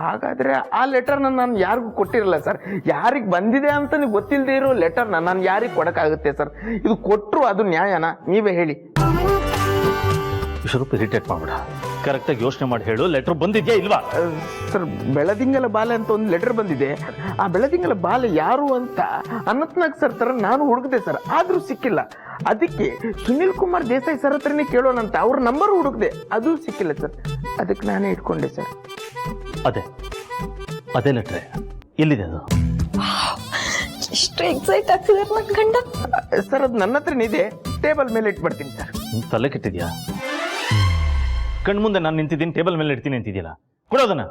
ಹಾಗಾದ್ರೆ ಆ ಲೆಟರ್ನ ನಾನು ಯಾರಿಗೂ ಕೊಟ್ಟಿರಲ್ಲ ಸರ್. ಯಾರಿಗೆ ಬಂದಿದೆ ಅಂತ ನೀವು ಗೊತ್ತಿಲ್ಲದೆ ಇರೋ ಲೆಟರ್ನ ನಾನು ಯಾರಿಗೆ ಕೊಡೋಕ್ಕಾಗುತ್ತೆ ಸರ್? ಇದು ಕೊಟ್ಟರು ಅದು ನ್ಯಾಯನಾ? ನೀವೇ ಹೇಳಿ. ವಿಶ್ವರೂಪ್, ಇರಿಟೇಟ್ ಮಾಡ್ಬೇಡ. ಕರೆಕ್ಟಾಗಿ ಯೋಚನೆ ಮಾಡಿ ಹೇಳು, ಲೆಟರ್ ಬಂದಿದ್ಯಾ ಇಲ್ವಾ? ಸರ್, ಬೆಳದಿಂಗಲ ಬಾಲೆ ಅಂತ ಒಂದು ಲೆಟರ್ ಬಂದಿದೆ. ಆ ಬೆಳದಿಂಗಲ ಬಾಲೆ ಯಾರು ಅಂತ ಅನಂತನಾಗ್ ಸರ್ ತರ ನಾನು ಹುಡುಕಿದೆ ಸರ್, ಆದ್ರೂ ಸಿಕ್ಕಿಲ್ಲ. ಅದಕ್ಕೆ ಸುನಿಲ್ ಕುಮಾರ್ ದೇಸಾಯಿ ಸರ್ ಹತ್ರನೇ ಕೇಳೋಣಂತ ಅವ್ರ ನಂಬರ್ ಹುಡುಕಿದೆ, ಅದು ಸಿಕ್ಕಿಲ್ಲ ಸರ್. ಅದಕ್ಕೆ ನಾನೇ ಇಟ್ಕೊಂಡೆ ಸರ್. ಅದೇ ಲೆಟ್ರೆ ಎಲ್ಲಿದೆ ಅದು? ಎಷ್ಟು ಎಕ್ಸೈಟ್ ಆಗ್ತಿದ್ದಾರೆ ನನ್ನ ಗಂಡ. ಸರ್, ಅದು ನನ್ನ ಹತ್ರನೇ ಇದೆ, ಟೇಬಲ್ ಮೇಲೆ ಇಟ್ಬಿಡ್ತೀನಿ ಸರ್. ತಲೆ ಕೆಟ್ಟಿದ್ಯಾ? ಕಣ್ಮುಂದೆ ನಾನು ನಿಂತಿದ್ದೀನಿ, ಟೇಬಲ್ ಮೇಲೆ ಇಡ್ತೀನಿ ಅಂತಿದ್ಯಲ್ಲ, ಕೊಡೋದನ್ನ.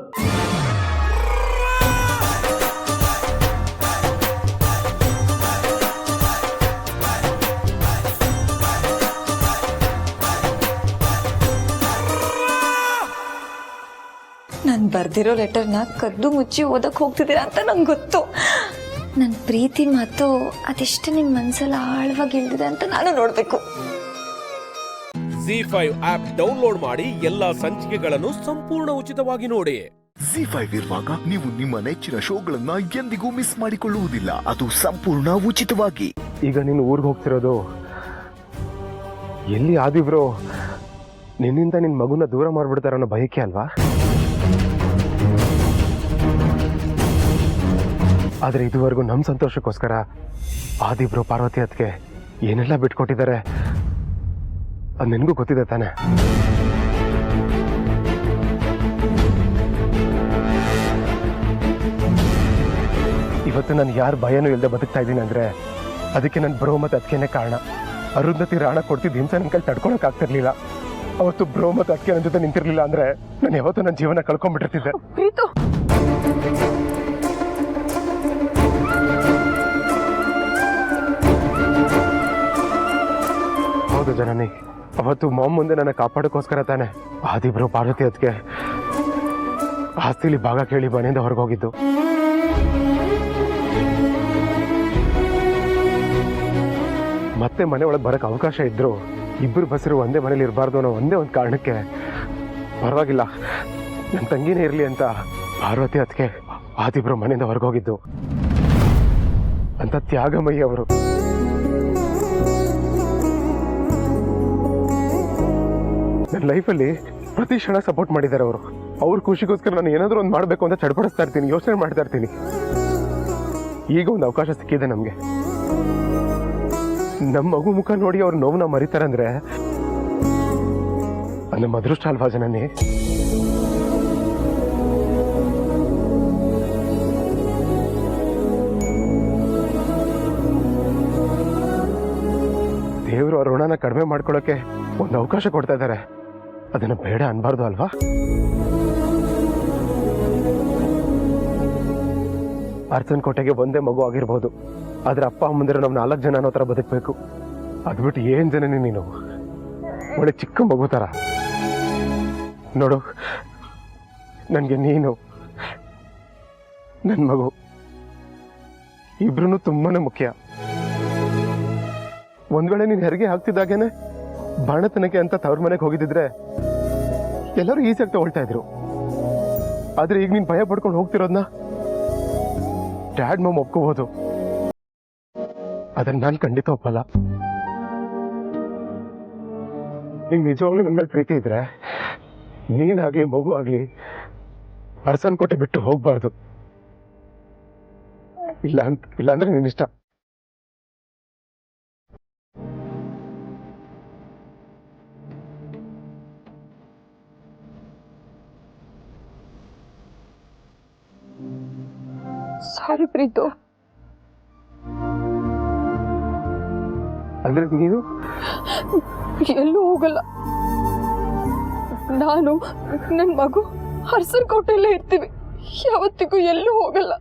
ನಾನು ಬರ್ದಿರೋ ಲೆಟರ್ನ ಕದ್ದು ಮುಚ್ಚಿ ಓದಕ್ಕೆ ಹೋಗ್ತಿದ್ದೀರಾ ಅಂತ ನಂಗೆ ಗೊತ್ತು. ನನ್ನ ಪ್ರೀತಿ ಮಾತು ಅದೆಷ್ಟು ನಿಮ್ಮ ಮನಸ್ಸಲ್ಲಿ ಆಳವಾಗಿ ಇಳಿದಿದೆ ಅಂತ ನಾನು ನೋಡಬೇಕು. Z5 ಆಪ್ ಡೌನ್ಲೋಡ್ ಮಾಡಿ ಎಲ್ಲಾ ಸಂಚಿಕೆಗಳನ್ನು ಸಂಪೂರ್ಣ ಉಚಿತವಾಗಿ ನೋಡಿ. Z5 ಇರುವಾಗ ನೀವು ನಿಮ್ಮ ನೆಚ್ಚಿನ ಶೋಗಳನ್ನ ಎಂದಿಗೂ ಮಿಸ್ ಮಾಡಿಕೊಳ್ಳುವುದಿಲ್ಲ. ಅದು ಸಂಪೂರ್ಣ ಉಚಿತವಾಗಿ. ಈಗ ನೀನು ಊರಿಗೆ ಹೋಗ್ತಿರೋದು ಎಲ್ಲಿ? ಆದಿಬ್ರು ನಿನ್ನಿಂದ ನಿನ್ನ ಮಗುನ ದೂರ ಮಾಡ್ಬಿಡ್ತಾರ ಅನ್ನೋ ಭಯಕ್ಕೆ ಅಲ್ವಾ? ಆದರೆ ಇದುವರೆಗೂ ನಮ್ಮ ಸಂತೋಷಕ್ಕೋಸ್ಕರ ಆದಿಬ್ರು ಪಾರ್ವತಿ ಅದಕ್ಕೆ ಏನೆಲ್ಲ ಬಿಟ್ಕೊಟ್ಟಿದ್ದಾರೆ ಅದು ನಿನಗೂ ಗೊತ್ತಿದೆ ತಾನೆ? ಇವತ್ತು ನಾನು ಯಾರ ಭಯನೂ ಇಲ್ಲದೆ ಬದುಕ್ತಾ ಇದ್ದೀನಿ ಅಂದರೆ ಅದಕ್ಕೆ ನನ್ನ ಬ್ರೋ ಮತ್ತು ಅದಕ್ಕೇನೆ ಕಾರಣ. ಅರುಂಧತಿ ರಾಣ ಕೊಡ್ತಿದ್ದ ಹಿಂಸೆ ನನ್ನ ಕೈ ತಡ್ಕೊಳಕ್ ಆಗ್ತಿರ್ಲಿಲ್ಲ. ಅವತ್ತು ಬ್ರೋ ಮತ್ತು ಅದಕ್ಕೆ ನನ್ನ ಜೊತೆ ನಿಂತಿರ್ಲಿಲ್ಲ ಅಂದರೆ ನಾನು ಯಾವತ್ತೂ ನನ್ನ ಜೀವನ ಕಳ್ಕೊಂಡ್ಬಿಟ್ಟಿರ್ತಿದ್ದೆ. ಹೌದು ಜನನಿ, ಅವತ್ತು ಮಾಮ್ ಮುಂದೆ ನನ್ನ ಕಾಪಾಡೋಕ್ಕೋಸ್ಕರ ತಾನೆ ಆದಿಬ್ರು ಪಾರ್ವತಿ ಅದಕ್ಕೆ ಆಸ್ತಿಲಿ ಭಾಗ ಕೇಳಿ ಮನೆಯಿಂದ ಹೊರಗೋಗಿದ್ದು. ಮತ್ತೆ ಮನೆ ಒಳಗೆ ಬರೋಕ್ಕೆ ಅವಕಾಶ ಇದ್ರು ಇಬ್ಬರು ಬಸ್ಸರು ಒಂದೇ ಮನೇಲಿ ಇರಬಾರ್ದು ಅನ್ನೋ ಒಂದೇ ಒಂದು ಕಾರಣಕ್ಕೆ ಪರವಾಗಿಲ್ಲ ನನ್ನ ತಂಗಿನೇ ಇರಲಿ ಅಂತ ಪಾರ್ವತಿ ಅದಕ್ಕೆ ಆದಿಬ್ರು ಮನೆಯಿಂದ ಹೊರಗೋಗಿದ್ದು. ಅಂತ ತ್ಯಾಗಮಯಿ ಅವರು. ನನ್ನ ಲೈಫಲ್ಲಿ ಪ್ರತಿ ಕ್ಷಣ ಸಪೋರ್ಟ್ ಮಾಡಿದ್ದಾರೆ ಅವರು. ಅವ್ರ ಖುಷಿಗೋಸ್ಕರ ನಾನು ಏನಾದರೂ ಒಂದು ಮಾಡಬೇಕು ಅಂತ ಚಡ್ಪಡಿಸ್ತಾ ಇರ್ತೀನಿ, ಯೋಚನೆ ಮಾಡ್ತಾ ಇರ್ತೀನಿ. ಈಗ ಒಂದು ಅವಕಾಶ ಸಿಕ್ಕಿದೆ ನಮಗೆ. ನಮ್ಮ ಮಗು ಮುಖ ನೋಡಿ ಅವ್ರ ನೋವನ್ನ ಮರಿತಾರಂದ್ರೆ ನಮ್ಮ ಅದೃಷ್ಟ ಅಲ್ವಾ ಜನನೇ? ದೇವರು ಅವ್ರ ಋಣನ ಕಡಿಮೆ ಮಾಡ್ಕೊಳ್ಳೋಕೆ ಒಂದು ಅವಕಾಶ ಕೊಡ್ತಾ ಇದ್ದಾರೆ. ಅದನ್ನ ಬೇಡ ಅನ್ಬಾರ್ದು ಅಲ್ವಾ? ಅರ್ಚನ್ ಕೋಟೆಗೆ ಒಂದೇ ಮಗು ಆಗಿರ್ಬೋದು, ಆದ್ರೆ ಅಪ್ಪ ಅಮ್ಮಂದಿರು ನಾವು 4 ಜನ ಅನ್ನೋ ಥರ ಬದುಕಬೇಕು. ಅದ್ಬಿಟ್ಟು ಏನ್ ಜನನಿ ನೀನು, ಒಳ್ಳೆ ಚಿಕ್ಕ ಮಗು ಥರ. ನೋಡು, ನನಗೆ ನೀನು ನನ್ನ ಮಗು ಇಬ್ರು ತುಂಬಾನೇ ಮುಖ್ಯ. ಒಂದ್ ವೇಳೆ ನೀನು ಹೆರಿಗೆ ಆಗ್ತಿದ್ದಾಗೇನೆ ಬಾಣತನಕ್ಕೆ ಅಂತ ತವ್ರ ಮನೆಗೆ ಹೋಗಿದ್ದಿದ್ರೆ ಎಲ್ಲರೂ ಈಸಿಯಾಗಿ ತಗೊಳ್ತಾ ಇದ್ರು. ಆದ್ರೆ ಈಗ ನೀನ್ ಭಯ ಪಡ್ಕೊಂಡು ಹೋಗ್ತಿರೋದ್ನ ಡ್ಯಾಡ್ ಮಮ್ ಒಪ್ಕೋಬಹುದು. ಅದನ್ನ ನಾನು ಖಂಡಿತ ಒಪ್ಪಲ್ಲ. ನಿಂಗೆ ನಿಜವಾಗ್ಲೂ ನನ್ನ ಮೇಲೆ ಪ್ರೀತಿ ಇದ್ರೆ ನೀನಾಗ್ಲಿ ಮಗು ಆಗ್ಲಿ ಅರಸನ್ ಕೋಟೆ ಬಿಟ್ಟು ಹೋಗ್ಬಾರ್ದು. ಇಲ್ಲಾಂದ್ರೆ ನಿನ್ನಿಷ್ಟ. ಸಾರಿ ಪ್ರೀತು. ಅಂದ್ರೆ ನೀನು ಎಲ್ಲೂ ಹೋಗಲ್ಲ. ನಾನು ನನ್ನ ಮಗು ಅರಸನ್ ಕೋಟೆಯಲ್ಲೇ ಇರ್ತೀವಿ. ಯಾವತ್ತಿಗೂ ಎಲ್ಲೂ ಹೋಗಲ್ಲ.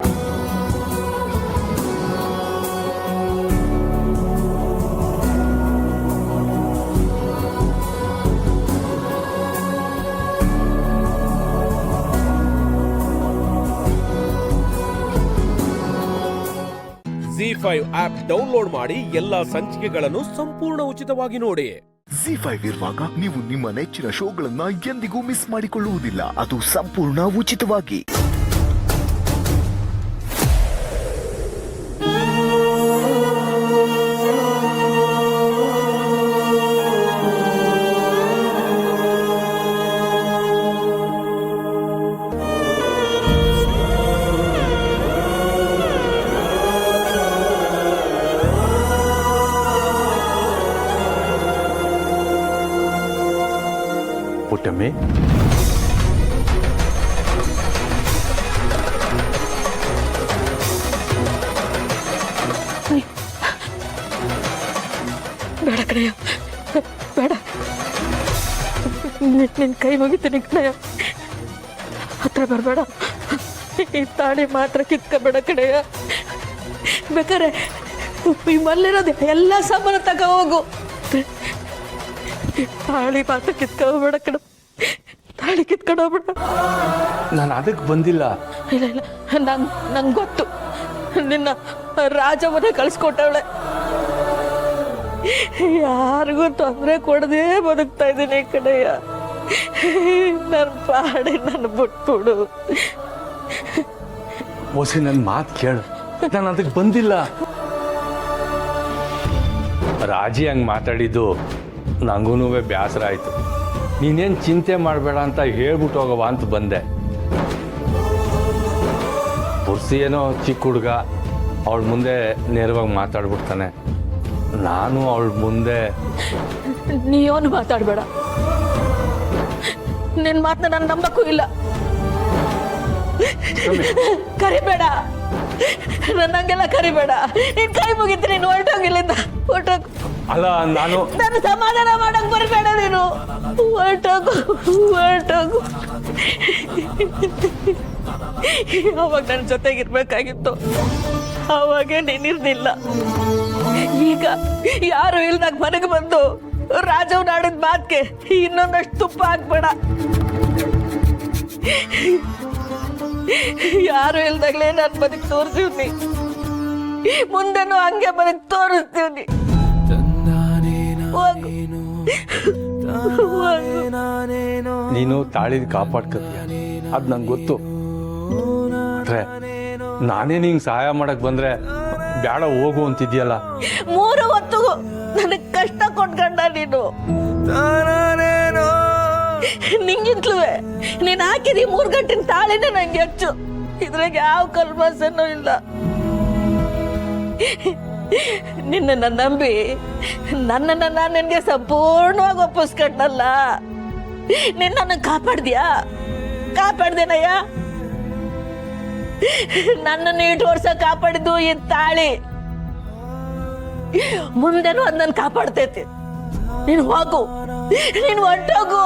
ZEE5 ಆಪ್ ಡೌನ್ಲೋಡ್ ಮಾಡಿ ಎಲ್ಲಾ ಸಂಚಿಕೆಗಳನ್ನು ಸಂಪೂರ್ಣ ಉಚಿತವಾಗಿ ನೋಡಿ. ZEE5 ಇರುವಾಗ ನೀವು ನಿಮ್ಮ ನೆಚ್ಚಿನ ಶೋಗಳನ್ನ ಎಂದಿಗೂ ಮಿಸ್ ಮಾಡಿಕೊಳ್ಳುವುದಿಲ್ಲ. ಅದು ಸಂಪೂರ್ಣ ಉಚಿತವಾಗಿ. ಪುಟ್ಟಮ್ಮಿ, ಬೇಡ ಕಣಯ್ಯ, ಬೇಡ. ನಿನ್ನ ಕೈ ಮುಗಿತೀನಿ ಕಣಯ್ಯ. ಹತ್ರ ಬರಬೇಡ. ಈ ತಾಳಿ ಮಾತ್ರ ಕಿತ್ಕೋಬೇಡ ಕಣಯ್ಯ. ಬೇಕಾರೆ ಈ ಮಲ್ಲಿರೋದು ಎಲ್ಲ ಸಾಮಾನು ತಗೋ ಹೋಗು. ತಾಳಿ ಮಾತ್ರ ಕಿತ್ಕೋಬೇಡ ಕಣ. ತಾಳಿ ಕಿತ್ಕೊಂಡೋಗ್ಬೇಡ. ನಾನು ಅದಕ್ಕೆ ಬಂದಿಲ್ಲ. ಇಲ್ಲ ಇಲ್ಲ, ನಂಗೆ ಗೊತ್ತು. ನಿನ್ನ ರಾಜವನ್ನೇ ಕಳಿಸ್ಕೊಟ್ಟವಳೆ. ಯಾರಿಗೂ ತೊಂದರೆ ಕೊಡದೆ ಬದುಕ್ತಾ ಇದ್ದೀನಿ ಕಣಯ್ಯ. ನನ್ನ ಪಾಡಿ ನನ್ನ ಬಿಟ್ಬಿಡು. ಓಸಿ ನನ್ನ ಮಾತು ಕೇಳು, ನಾನು ಅದಕ್ಕೆ ಬಂದಿಲ್ಲ. ರಾಜಿ ಹಂಗೆ ಮಾತಾಡಿದ್ದು ನನಗೂ ಬೇಸರ ಆಯಿತು. ನೀನೇನು ಚಿಂತೆ ಮಾಡಬೇಡ ಅಂತ ಹೇಳ್ಬಿಟ್ಟು ಹೋಗವ ಅಂತ ಬಂದೆ. ಪುರ್ಸಿ ಏನೋ ಚಿಕ್ಕ ಹುಡುಗ, ಅವಳ ಮುಂದೆ ನೇರವಾಗಿ ಮಾತಾಡ್ಬಿಡ್ತಾನೆ. ನಾನು ಅವಳ ಮುಂದೆ ನೀವನು ಮಾತಾಡಬೇಡ. ನಿನ್ನ ಮಾತನ್ನ ನಾನು ನಂಬಕ್ಕೂ ಇಲ್ಲ. ಕರಿಬೇಡ, ನನ್ನಂಗೆಲ್ಲ ಕರಿಬೇಡ. ನಿನ್ ಕೈ ಮುಗಿತು, ನೀನು ಹೊರಟೋಗಿಲ್ಲಿಂದ. ಹೊರಟೋಗು. ಅಲ್ಲ, ನಾನು ಸಮಾಧಾನ ಮಾಡಕ್ ಬರಬೇಡ. ನೀನು ಹೊರಟೋಗು, ಹೊರಟೋಗು. ಅವಾಗ ನನ್ನ ಜೊತೆಗಿರ್ಬೇಕಾಗಿತ್ತು, ಅವಾಗೇ ನೀನಿರ್ಲಿಲ್ಲ. ಈಗ ಯಾರು ಇಲ್ದಾಗ ಮನೆಗೆ ಬಂದು ರಾಜವ್ನ ಆಡಿದ ಮಾತ್ಗೆ ಇನ್ನೊಂದಷ್ಟು ತುಪ್ಪ ಹಾಕ್ಬೇಡ. ಯಾರು ಇಲ್ದಾಗ್ಲೇ ನಾನು ಬದುಕಿ ತೋರಿಸ್ತೀವ್ನಿ. ಮುಂದೆನೂ ಹಂಗೆ ಬದುಕಿ ತೋರಿಸ್ತೀವ್ನಿ. ನೀನು ತಾಳಿದ ಕಾಪಾಡ್ಕತ್ತೀಯ, ಅದು ನಂಗೆ ಗೊತ್ತು. ಆದ್ರೆ ನಾನೇ ನಿಂಗೆ ಸಹಾಯ ಮಾಡಕ್ ಬಂದ್ರೆ ಬೇಡ ಹೋಗು ಅಂತಿದ್ಯಲ್ಲ. 3 ಹೊತ್ತಿಗೂ ನನಗೆ ಕಷ್ಟ ಕೊಟ್ಕೊಂಡ ನೀನು. ನಿಂಗಿಂತಲೂ ನೀನು ಹಾಕಿದಿ 3 ಗಂಟೆನ ತಾಳಿನೇ ನಂಗೆ ಹೆಚ್ಚು. ಇದ್ರಾಗ ಯಾವ ಕಲ್ಮಸನೂ ಇಲ್ಲ. ನಿನ್ನನ್ನು ನಂಬಿ ನನ್ನನ್ನು ನಾನು ನಿನಗೆ ಸಂಪೂರ್ಣವಾಗಿ ಒಪ್ಪಿಸ್ಕೊಂಡಲ್ಲ. ನಿನ್ನನ್ನು ಕಾಪಾಡ್ದ್ಯಾ? ಕಾಪಾಡ್ದೇನಯ್ಯ? ನನ್ನನ್ನು 8 ವರ್ಷ ಕಾಪಾಡಿದ್ದು ಈ ತಾಳಿ. ಮುಂದೆನೂ ಅದು ನನ್ನ ಕಾಪಾಡ್ತೈತಿ. ನೀನು ಹೋಗು, ನೀನು ಹೊರಟೋಗು.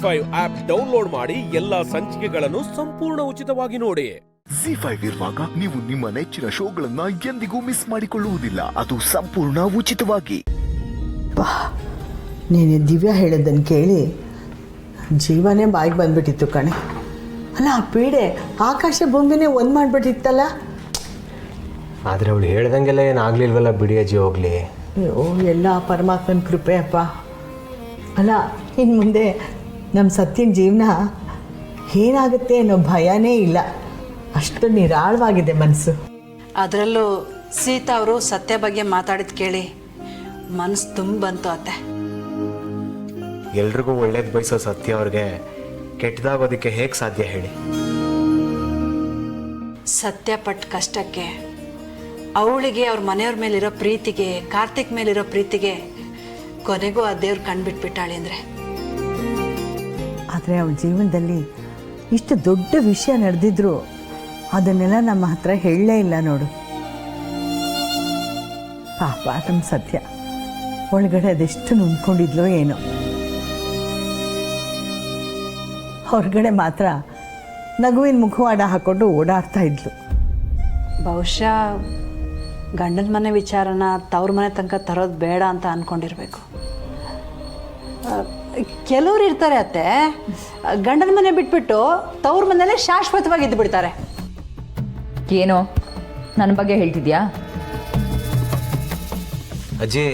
ZEE5 ಆಪ್ ಡೌನ್ಲೋಡ್ ಮಾಡಿ ಎಲ್ಲಾ ಸಂಚಿಕೆಗಳನ್ನು ಸಂಪೂರ್ಣ ಉಚಿತವಾಗಿ ನೋಡಿ. ZEE5 ಇರುವಾಗ ನೀವು ನಿಮ್ಮ ನೆಚ್ಚಿನ ಶೋಗಳನ್ನ ಎಂದಿಗೂ ಮಿಸ್ ಮಾಡಿಕೊಳ್ಳುವುದಿಲ್ಲ. ಅದು ಸಂಪೂರ್ಣ ಉಚಿತವಾಗಿ. ನೀನು ದಿವ್ಯಾ ಹೇಳೋದನ್ನು ಕೇಳಿ ಜೀವನೇ ಬಾಯಿಗೆ ಬಂದ್ಬಿಟ್ಟಿತ್ತು ಕಣೆ. ಅಲ್ಲ ಆ ಪೀಡೆ ಆಕಾಶ ಭೂಮಿನೇ ಒಂದು ಮಾಡಿಬಿಟ್ಟಿತ್ತಲ್ಲ. ಆದರೆ ಅವಳು ಹೇಳ್ದಂಗೆಲ್ಲ ಏನಾಗಲಿಲ್ವಲ್ಲ, ಬಿಡಿ ಅಜ್ಜಿ ಹೋಗಲಿ. ಅಯ್ಯೋ ಎಲ್ಲ ಪರಮಾತ್ಮನ ಕೃಪೆ ಅಪ್ಪ. ಅಲ್ಲ ಇನ್ನು ಮುಂದೆ ನಮ್ಮ ಸತ್ಯನ ಜೀವನ ಏನಾಗುತ್ತೆ ಅನ್ನೋ ಭಯನೇ ಇಲ್ಲ. ಅಷ್ಟು ನಿರಾಳವಾಗಿದೆ ಮನಸ್ಸು. ಅದರಲ್ಲೂ ಸೀತಾ ಅವರು ಸತ್ಯ ಬಗ್ಗೆ ಮಾತಾಡಿದ್ ಕೇಳಿ ಮನಸ್ಸು ತುಂಬ ಬಂತು ಅತ್ತೆ. ಎಲ್ರಿಗೂ ಒಳ್ಳೇದು ಬಯಸೋ ಸತ್ಯ ಅವ್ರಿಗೆ ಕೆಟ್ಟದಾಗೋದಕ್ಕೆ ಹೇಗೆ ಸಾಧ್ಯ ಹೇಳಿ? ಸತ್ಯ ಪಟ್ಟ ಕಷ್ಟಕ್ಕೆ, ಅವಳಿಗೆ ಅವ್ರ ಮನೆಯವ್ರ ಮೇಲಿರೋ ಪ್ರೀತಿಗೆ, ಕಾರ್ತಿಕ್ ಮೇಲಿರೋ ಪ್ರೀತಿಗೆ ಕೊನೆಗೂ ಆ ದೇವ್ರು ಕಣ್ಬಿಟ್ಬಿಟ್ಟಾಳೆ ಅಂದರೆ. ಆದರೆ ಅವಳ ಜೀವನದಲ್ಲಿ ಇಷ್ಟು ದೊಡ್ಡ ವಿಷಯ ನಡೆದಿದ್ರು ಅದನ್ನೆಲ್ಲ ನಮ್ಮ ಹತ್ರ ಹೇಳಲೇ ಇಲ್ಲ ನೋಡು. ಪಾಪ ನಮ್ಮ ಸತ್ಯ ಒಳಗಡೆ ಅದೆಷ್ಟು ನೊಂದ್ಕೊಂಡಿದ್ಲೋ ಏನೋ. ಹೊರಗಡೆ ಮಾತ್ರ ನಗುವಿನ ಮುಖವಾಡ ಹಾಕ್ಕೊಂಡು ಓಡಾಡ್ತಾ ಇದ್ಲು. ಬಹುಶಃ ಗಂಡನ ಮನೆ ವಿಚಾರನ ತವ್ರ ಮನೆ ತನಕ ತರೋದು ಬೇಡ ಅಂತ ಅಂದ್ಕೊಂಡಿರ್ಬೇಕು. ಕೆಲವ್ರು ಇರ್ತಾರೆ ಅತ್ತೆ, ಗಂಡನ ಮನೆ ಬಿಟ್ಬಿಟ್ಟು ತವ್ರ ಮನೆಯಲ್ಲೇ ಶಾಶ್ವತವಾಗಿ ಇದ್ದು ಬಿಡ್ತಾರೆ. ಏನೋ ನನ್ನ ಬಗ್ಗೆ ಹೇಳ್ತಿದ್ಯಾ? ಅಜ್ಜಿ,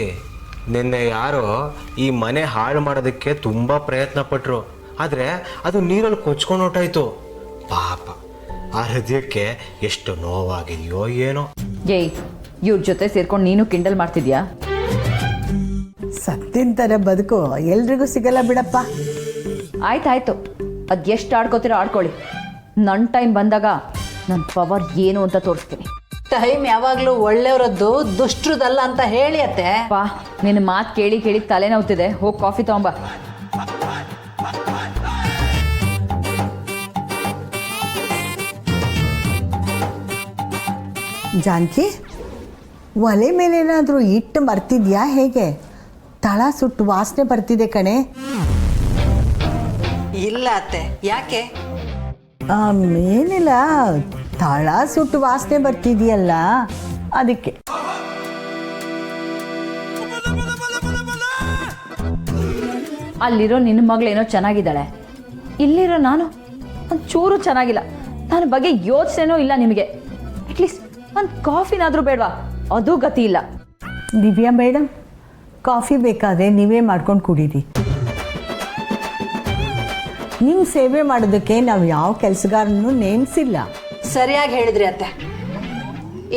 ನಿನ್ನೆ ಯಾರೋ ಈ ಮನೆ ಹಾಳು ಮಾಡೋದಕ್ಕೆ ತುಂಬ ಪ್ರಯತ್ನ ಪಟ್ಟರು. ಆದರೆ ಅದು ನೀರಲ್ಲಿ ಕೊಚ್ಕೊಂಡು ಹೊರ್ಟಾಯ್ತು. ಪಾಪ ಆ ಹೃದಯಕ್ಕೆ ಎಷ್ಟು ನೋವಾಗಿದೆಯೋ ಏನೋ. ಏಯ್, ಇವ್ರ ಜೊತೆ ಸೇರ್ಕೊಂಡು ನೀನು ಕಿಂಡಲ್ ಮಾಡ್ತಿದ್ಯಾ? ಸತ್ತಿನ ಥರ ಬದುಕು ಎಲ್ರಿಗೂ ಸಿಗಲ್ಲ ಬಿಡಪ್ಪ. ಆಯ್ತಾಯ್ತು, ಅದು ಎಷ್ಟು ಆಡ್ಕೋತೀರೋ ಆಡ್ಕೊಳ್ಳಿ. ನನ್ನ ಟೈಮ್ ಬಂದಾಗ ನನ್ನ ಪವರ್ ಏನು ಅಂತ ತೋರಿಸ್ತೀನಿ. ಟೈಮ್ ಯಾವಾಗಲೂ ಒಳ್ಳೆಯವರದ್ದು ದುಷ್ಟ್ರದಲ್ಲ ಅಂತ ಹೇಳಿ ಅತ್ತೆ. ಪಾ, ನಿನ್ನ ಮಾತು ಕೇಳಿ ಕೇಳಿ ತಲೆನೋವ್ತಿದೆ. ಹೋಗಿ ಕಾಫಿ ತಗೊಂಬ. ಜಾನಕಿ, ಒಲೆ ಮೇಲೇನಾದರೂ ಇಟ್ಟು ಮರ್ತಿದ್ಯಾ ಹೇಗೆ? ತಳ ಸುಟ್ಟು ವಾಸನೆ ಬರ್ತಿದೆ ಕಣೆ. ಇಲ್ಲ ಅತ್ತೆ, ಯಾಕೆ? ಏನಿಲ್ಲ, ತಳ ಸುಟ್ಟು ವಾಸನೆ ಬರ್ತಿದೆಯಲ್ಲ ಅದಕ್ಕೆ. ಅಲ್ಲಿರೋ ನಿನ್ನ ಮಗಳೇನೋ ಚೆನ್ನಾಗಿದ್ದಾಳೆ, ಇಲ್ಲಿರೋ ನಾನು ಒಂಚೂರು ಚೆನ್ನಾಗಿಲ್ಲ. ನನ್ನ ಬಗ್ಗೆ ಯೋಚನೆನೂ ಇಲ್ಲ ನಿಮಗೆ. ಅಟ್ಲೀಸ್ಟ್ ಒಂದು ಕಾಫಿನಾದರೂ ಬೇಡವಾ? ಅದು ಗತಿ ಇಲ್ಲ. ದಿವ್ಯಾ ಮೇಡಮ್, ಕಾಫಿ ಬೇಕಾದರೆ ನೀವೇ ಮಾಡ್ಕೊಂಡು ಕುಡೀರಿ. ನಿಮ್ಮ ಸೇವೆ ಮಾಡೋದಕ್ಕೆ ನಾವು ಯಾವ ಕೆಲಸಗಾರನೂ ನೇಮಿಸಿಲ್ಲ. ಸರಿಯಾಗಿ ಹೇಳಿದ್ರಿ ಅತ್ತೆ.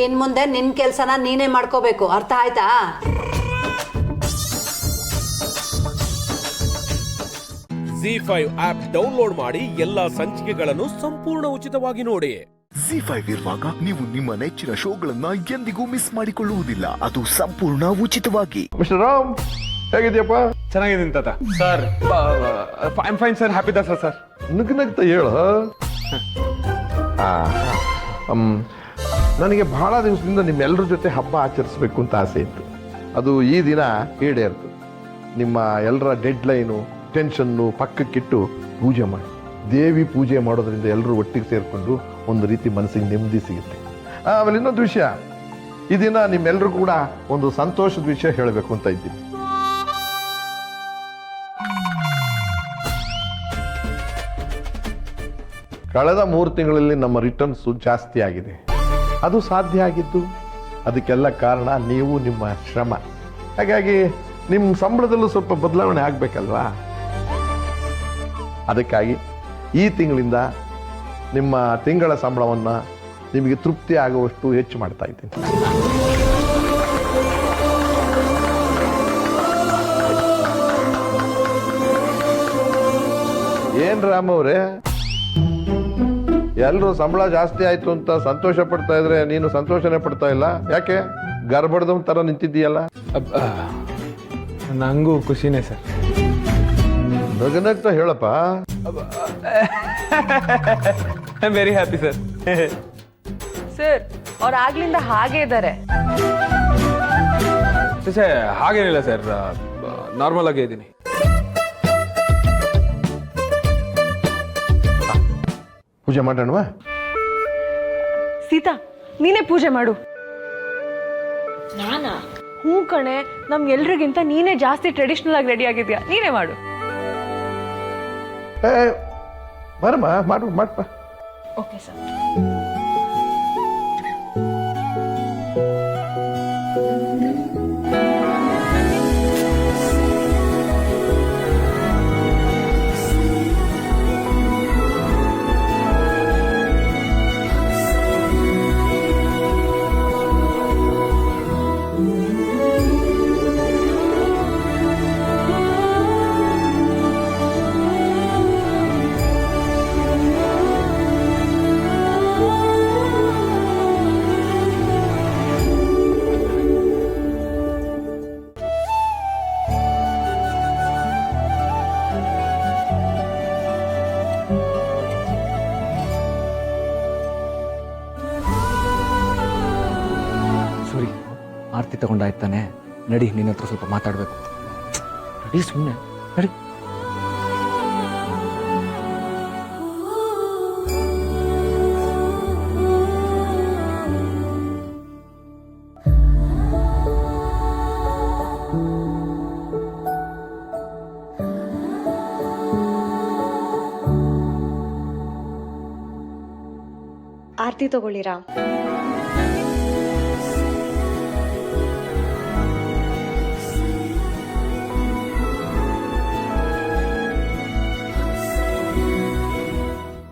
ಇನ್ನು ಮುಂದೆ ನಿನ್ನ ಕೆಲಸನ ನೀನೇ ಮಾಡ್ಕೋಬೇಕು, ಅರ್ಥ ಆಯ್ತಾ? ZEE5 ಆಪ್ ಡೌನ್ಲೋಡ್ ಮಾಡಿ ಎಲ್ಲಾ ಸಂಚಿಕೆಗಳನ್ನು ಸಂಪೂರ್ಣ ಉಚಿತವಾಗಿ ನೋಡಿ. ZEE5 ಇರುವಾಗ ನೀವು ನಿಮ್ಮ ನೆಚ್ಚಿನ ಶೋಗಳನ್ನ ಎಂದಿಗೂ ಮಿಸ್ ಮಾಡಿಕೊಳ್ಳುವುದಿಲ್ಲ. ಅದು ಸಂಪೂರ್ಣ ಉಚಿತವಾಗಿ. ಮಿಸ್ಟರ್ ರಾಮ್, ಹೇಗಿದ್ಯಪ್ಪ? ಚೆನ್ನಾಗಿದ್ದೀನಿ ತಾತ. Sir fine fine sir, happy Dasara sir. ನಗ್ನಗ್ತಾ ಹೇಳ. ನನಗೆ ಬಹಳ ದಿವಸದಿಂದ ನಿಮ್ಮೆಲ್ಲರ ಜೊತೆ ಹಬ್ಬ ಆಚರಿಸ್ಬೇಕು ಅಂತ ಆಸೆ ಇತ್ತು. ಅದು ಈ ದಿನ ಈಡೇರ್ತು. ನಿಮ್ಮ ಎಲ್ಲರ ಡೆಡ್ ಲೈನು ಟೆನ್ಷನ್ನು ಪಕ್ಕಕ್ಕಿಟ್ಟು ಪೂಜೆ ಮಾಡಿ, ದೇವಿ ಪೂಜೆ ಮಾಡೋದ್ರಿಂದ ಎಲ್ಲರೂ ಒಟ್ಟಿಗೆ ಸೇರಿಕೊಂಡು ಒಂದು ರೀತಿ ಮನಸ್ಸಿಗೆ ನೆಮ್ಮದಿ ಸಿಗುತ್ತೆ. ಆಮೇಲೆ ಇನ್ನೊಂದು ವಿಷಯ, ಈ ದಿನ ನಿಮ್ಮೆಲ್ಲರೂ ಕೂಡ ಒಂದು ಸಂತೋಷದ ವಿಷಯ ಹೇಳಬೇಕು ಅಂತ ಇದ್ದೀನಿ. ಕಳೆದ 3 ತಿಂಗಳಲ್ಲಿ ನಮ್ಮ ರಿಟರ್ನ್ಸು ಜಾಸ್ತಿ ಆಗಿದೆ. ಅದು ಸಾಧ್ಯ ಆಗಿದ್ದು ಅದಕ್ಕೆಲ್ಲ ಕಾರಣ ನೀವು, ನಿಮ್ಮ ಶ್ರಮ. ಹಾಗಾಗಿ ನಿಮ್ಮ ಸಂಬಳದಲ್ಲೂ ಸ್ವಲ್ಪ ಬದಲಾವಣೆ ಆಗಬೇಕಲ್ವಾ? ಅದಕ್ಕಾಗಿ ಈ ತಿಂಗಳಿಂದ ನಿಮ್ಮ ತಿಂಗಳ ಸಂಬಳವನ್ನು ನಿಮಗೆ ತೃಪ್ತಿ ಆಗುವಷ್ಟು ಹೆಚ್ಚು ಮಾಡ್ತಾ ಇದ್ದೀನಿ. ಏನ್ ರಾಮ್ ಅವರೇ, ಎಲ್ಲರೂ ಸಂಬಳ ಜಾಸ್ತಿ ಆಯ್ತು ಅಂತ ಸಂತೋಷ ಪಡ್ತಾ ಇದ್ರೆ ನೀನು ಸಂತೋಷನೇ ಪಡ್ತಾ ಇಲ್ಲ ಯಾಕೆ? ಗರ್ಭಡ್ದವ್ ತರ ನಿಂತಿದ್ದೀಯಲ್ಲ. ನಂಗೂ ಖುಷಿನೇ ಸರ್. ನಗನಗ್ತಾ ಹೇಳಪ್ಪ. I am very happy sir. Sir, ಅವ್ರು ಆಗ್ಲಿಂದ ಹಾಗೆ ಇದ್ದಾರೆ. ಹಾಗೇನಿಲ್ಲ ಸರ್, ನಾರ್ಮಲ್ ಆಗೇ ಇದ್ದೀನಿ. ಪೂಜೆ ಮಾಡೋಣವಾ? ಸೀತಾ, ನೀನೇ ಪೂಜೆ ಮಾಡು. ನಾನಾ? ಹ್ಞೂ ಕಣೆ, ನಮ್ಗೆಲ್ರಿಗಿಂತ ನೀನೇ ಜಾಸ್ತಿ ಟ್ರೆಡಿಷನಲ್ ಆಗಿ ರೆಡಿ ಆಗಿದ್ಯಾ, ನೀನೇ ಮಾಡು. ಬರಮ್ಮ, ಮಾಡಪ್ಪ. Okay sir. ಆರತಿ ತಗೊಂಡಾಯ್ತಾನೆ, ನಡಿ, ನಿನ್ನ ಹತ್ರ ಸ್ವಲ್ಪ ಮಾತಾಡಬೇಕು. ನಡಿ, ಸುಮ್ಮನೆ ನಡಿ. ಆರತಿ ತಗೊಳ್ಳಿರಾ?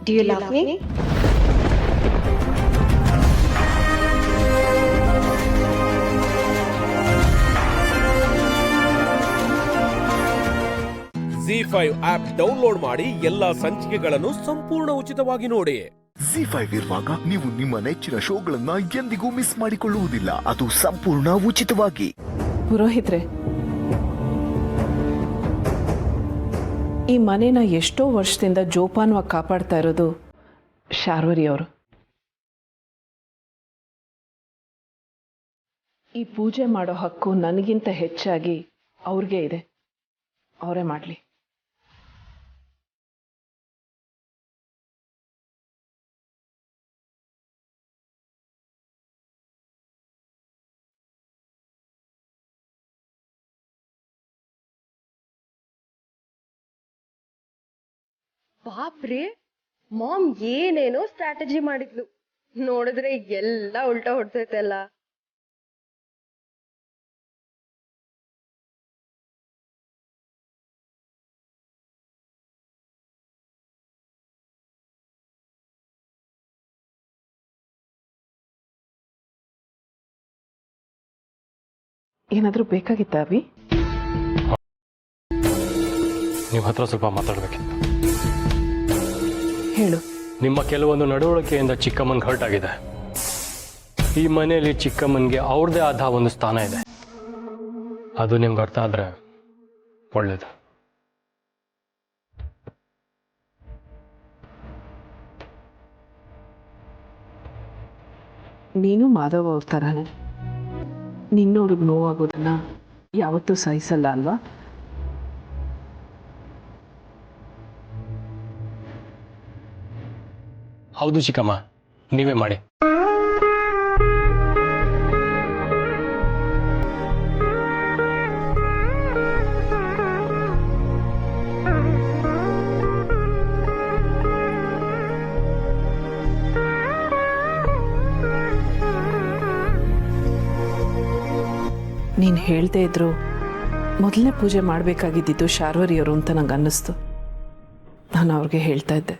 Do you love me? ZEE5 app download ಮಾಡಿ ಎಲ್ಲಾ ಸಂಚಿಕೆಗಳನ್ನು ಸಂಪೂರ್ಣ ಉಚಿತವಾಗಿ ನೋಡಿ. ZEE5 ಇರುವಾಗ ನೀವು ನಿಮ್ಮ ನೆಚ್ಚಿನ ಶೋಗಳನ್ನ ಎಂದಿಗೂ ಮಿಸ್ ಮಾಡಿಕೊಳ್ಳುವುದಿಲ್ಲ, ಅದು ಸಂಪೂರ್ಣ ಉಚಿತವಾಗಿ. ಪುರೋಹಿತ್ರೆ, ಈ ಮನೇನ ಎಷ್ಟೋ ವರ್ಷದಿಂದ ಜೋಪಾನವಾಗಿ ಕಾಪಾಡ್ತಾ ಇರೋದು ಶಾರ್ವರಿ ಅವರು. ಈ ಪೂಜೆ ಮಾಡೋ ಹಕ್ಕು ನನಗಿಂತ ಹೆಚ್ಚಾಗಿ ಅವ್ರಿಗೆ ಇದೆ, ಅವರೇ ಮಾಡಲಿ. ಬಾಪ್ರೆ, ಮಾಮ್ ಏನೇನೋ ಸ್ಟ್ರಾಟಜಿ ಮಾಡಿದ್ಲು, ನೋಡಿದ್ರೆ ಎಲ್ಲ ಉಲ್ಟಾ ಹೊಡ್ತೈತೆ ಅಲ್ಲ. ಏನಾದರೂ ಬೇಕಾಗಿತ್ತ ಅವಿ? ನಿಮ್ಮ ಹತ್ರ ಸ್ವಲ್ಪ ಮಾತಾಡಬೇಕಿತ್ತು. ಹೇಳು. ನಿಮ್ಮ ಕೆಲವೊಂದು ನಡವಳಿಕೆಯಿಂದ ಚಿಕ್ಕಮ್ಮನಿಗೆ ಹರ್ಟ್ ಆಗಿದೆ. ಈ ಮನೆಯಲ್ಲಿ ಚಿಕ್ಕಮ್ಮನಿಗೆ ಅವ್ರದ್ದೇ ಆದ ಒಂದು ಸ್ಥಾನ ಇದೆ. ಅದು ನಿಮ್ಗೆ ಅರ್ಥ ಆದರೆ ಒಳ್ಳೇದು. ನೀನು ಮಾಧವ್ ಅವ್ರ ಥರನೇ ನಿನ್ನೋರ್ಗೆ ನೋವಾಗೋದನ್ನ ಯಾವತ್ತೂ ಸಹಿಸಲ್ಲ ಅಲ್ವಾ? ಹೌದು ಚಿಕ್ಕಮ್ಮ, ನೀವೇ ಮಾಡಿ. ನೀನು ಹೇಳ್ದೇ ಇದ್ರು ಮೊದಲನೇ ಪೂಜೆ ಮಾಡಬೇಕಾಗಿದ್ದು ಶಾರ್ವರಿಯವರು ಅಂತ ನಂಗೆ ಅನ್ನಿಸ್ತು. ನಾನು ಅವ್ರಿಗೆ ಹೇಳ್ತಾ ಇದ್ದೆ.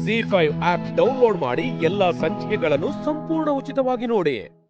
ಜಿ5 ಆಪ್ ಡೌನ್ಲೋಡ್ ಮಾಡಿ ಎಲ್ಲಾ ಸಂಚಿಕೆಗಳನ್ನು ಸಂಪೂರ್ಣ ಉಚಿತವಾಗಿ ನೋಡಿ.